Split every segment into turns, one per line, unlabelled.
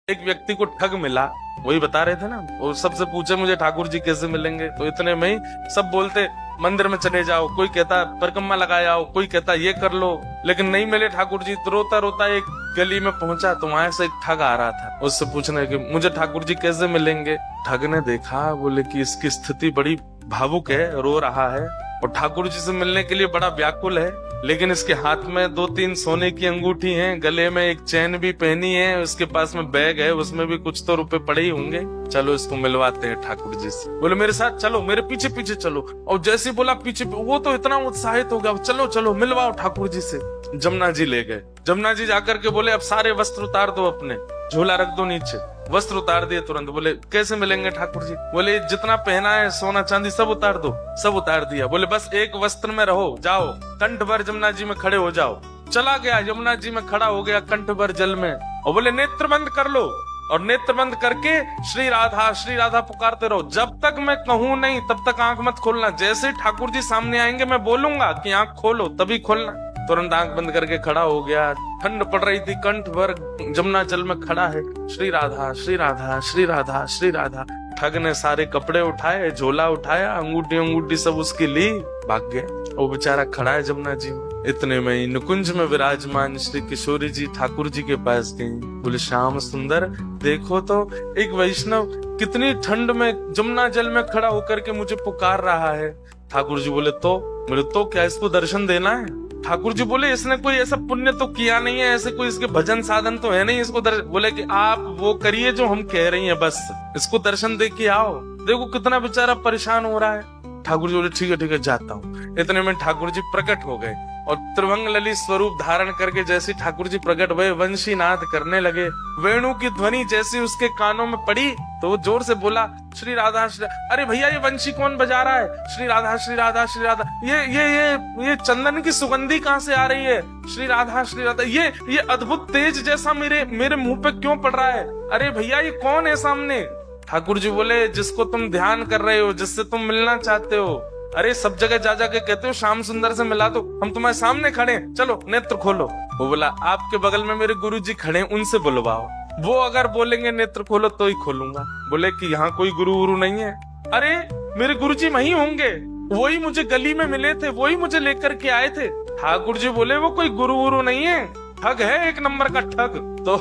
एक व्यक्ति को ठग मिला, वही बता रहे थे ना, वो सबसे पूछे मुझे ठाकुर जी कैसे मिलेंगे, तो इतने में ही सब बोलते मंदिर में चले जाओ, कोई कहता परिक्रमा लगा आओ, कोई कहता ये कर लो, लेकिन नहीं मिले ठाकुर जी। तो रोता रोता एक गली में पहुंचा, तो वहां से एक ठग आ रहा था, उससे पूछने कि मुझे ठाकुर जी कैसे मिलेंगे। ठग ने देखा, बोले कि इसकी स्थिति बड़ी भावुक है, रो रहा है और ठाकुर जी से मिलने के लिए बड़ा व्याकुल है, लेकिन इसके हाथ में 2-3 सोने की अंगूठी हैं, गले में एक चैन भी पहनी है, उसके पास में बैग है, उसमें भी कुछ तो रुपए पड़े ही होंगे, चलो इसको मिलवाते हैं ठाकुर जी से। बोले मेरे साथ चलो, मेरे पीछे पीछे चलो। और जैसे बोला पीछे, वो तो इतना उत्साहित हो गया, चलो चलो मिलवाओ ठाकुर जी से। जमुना जी ले गए। जमुना जी जाकर के बोले अब सारे वस्त्र उतार दो, अपने झोला रख दो नीचे। वस्त्र उतार दिए तुरंत। बोले कैसे मिलेंगे ठाकुर जी? बोले जितना पहना है सोना चांदी सब उतार दो। सब उतार दिया। बोले बस एक वस्त्र में रहो, जाओ कंठ भर जमुना जी में खड़े हो जाओ। चला गया, यमुना जी में खड़ा हो गया कंठ भर जल में, और बोले नेत्र बंद कर लो, और नेत्र बंद करके श्री राधा पुकारते रहो, जब तक मैं कहूं नहीं तब तक आंख मत खोलना। जैसे ठाकुर जी सामने आएंगे मैं बोलूंगा कि आंख खोलो, तभी खोलना। तुरंत आंख बंद करके खड़ा हो गया। ठंड पड़ रही थी, कंठ भर जमुना जल में खड़ा है, श्री राधा श्री राधा श्री राधा श्री राधा। ठग ने सारे कपड़े उठाए, झोला उठाया, अंगूठी सब उसकी ली, भाग गया। वो बेचारा खड़ा है जमुना जी में। इतने में ही नुकुंज में विराजमान श्री किशोरी जी ठाकुर जी के पास गई। बोले श्याम सुंदर, देखो तो एक वैष्णव कितनी ठंड में जमुना जल में खड़ा होकर के मुझे पुकार रहा है। ठाकुर जी बोले तो क्या इसको दर्शन देना है? ठाकुर जी बोले इसने कोई ऐसा पुण्य तो किया नहीं है, ऐसे कोई इसके भजन साधन तो है नहीं, इसको बोले कि आप वो करिए जो हम कह रही हैं, बस इसको दर्शन दे के आओ। देखो कितना बेचारा परेशान हो रहा है। ठाकुर जी बोले ठीक है जाता हूँ। इतने में ठाकुर जी प्रकट हो गए और त्रिभंग ललित स्वरूप धारण करके जैसे ठाकुर जी प्रकट हुए, वंशी नाद करने लगे। वेणु की ध्वनि जैसी उसके कानों में पड़ी तो वो जोर से बोला श्री राधा श्री। अरे भैया ये वंशी कौन बजा रहा है? श्री राधा श्री राधा श्री राधा। ये चंदन की सुगंधी कहाँ से आ रही है? श्री राधा श्री राधा। ये अद्भुत तेज जैसा मेरे मुंह पे क्यों पड़ रहा है? अरे भैया ये कौन है सामने? ठाकुर जी बोले जिसको तुम ध्यान कर रहे हो, जिससे तुम मिलना चाहते हो। अरे सब जगह जा जाके कहते हो श्याम सुंदर से मिला दो, हम तुम्हारे सामने खड़े हैं, चलो नेत्र खोलो। वो बोला आपके बगल में मेरे गुरु जी खड़े, उनसे बुलवाओ, वो अगर बोलेंगे नेत्र खोलो तो ही खोलूंगा। बोले कि यहाँ कोई गुरु वुरु नहीं है। अरे मेरे गुरु जी वहीं होंगे, वही मुझे गली में मिले थे, वही मुझे लेकर के आए थे। ठाकुर जी बोले वो कोई गुरु वुरु नहीं है, ठग है, एक नंबर का ठग। तो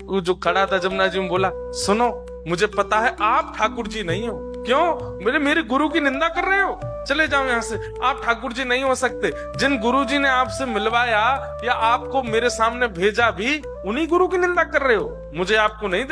वो जो खड़ा था जमुना जी में बोला सुनो, मुझे पता है आप ठाकुर जी नहीं हो। क्यों? मेरे गुरु की निंदा कर रहे हो? चले जाओ यहाँ से, आप ठाकुर जी नहीं हो सकते। जिन गुरु जी ने आपसे मिलवाया या आपको मेरे सामने भेजा भी, उन्हीं गुरु की निंदा कर रहे हो। मुझे आपको नहीं